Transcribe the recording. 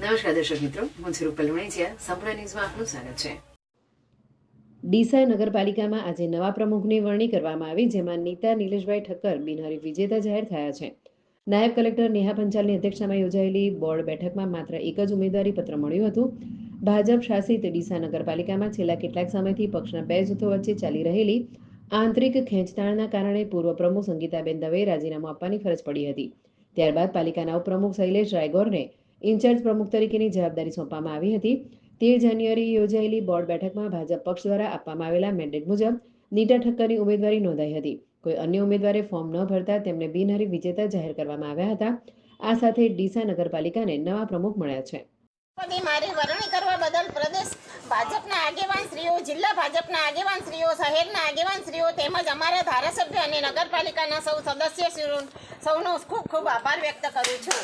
નમસ્કાર દર્શક મિત્રો, હું છું રૂપલ વણેચિયા. સંપૂર્ણ ન્યૂઝમાં આપનું સ્વાગત છે. ડીસા નગરપાલિકામાં આજે નવા પ્રમુખની વરણી કરવામાં આવી, જેમાં નીતા નિલેશભાઈ ઠક્કર બિનહરીફ વિજેતા જાહેર થયા છે. નાયબ કલેક્ટર નેહા પંચાલની અધ્યક્ષતામાં યોજાયેલી બોર્ડ બેઠકમાં માત્ર એક જ ઉમેદવારી પત્ર મળ્યું હતું. ભાજપ શાસિત ડીસા નગરપાલિકામાં છેલ્લા કેટલાક સમયથી પક્ષના બે જૂથો વચ્ચે ચાલી રહેલી આંતરિક ખેંચતાણના કારણે પૂર્વ પ્રમુખ સંગીતાબેન દવેએ રાજીનામું આપવાની ફરજ પડી હતી. ત્યારબાદ પાલિકાના ઉપપ્રમુખ શૈલેષ રાયગોરને ઇન્ચાર્જ પ્રમુખ તરીકેની જવાબદારી સોંપવામાં આવી હતી. 13 જાન્યુઆરી યોજાયેલી બોર્ડ બેઠકમાં ભાજપ પક્ષ દ્વારા આપવામાં આવેલા મેન્ડેટ મુજબ નીતા ઠક્કરની ઉમેદવારી નોંધાઈ હતી. કોઈ અન્ય ઉમેદવારે ફોર્મ ન ભરતા તેમને બિનહરીફ વિજેતા જાહેર કરવામાં આવ્યા હતા. આ સાથે ડીસા નગરપાલિકાને નવા પ્રમુખ મળ્યા છે. મારી વરણી કરવા બદલ પ્રદેશ ભાજપના આગેવાનશ્રીઓ, જિલ્લા ભાજપના આગેવાનશ્રીઓ, શહેરના આગેવાનશ્રીઓ તેમજ અમારા ધારાસભ્ય અને નગરપાલિકાના સૌ સદસ્યશ્રીઓ સૌનો ખૂબ ખૂબ આભાર વ્યક્ત કરું છું.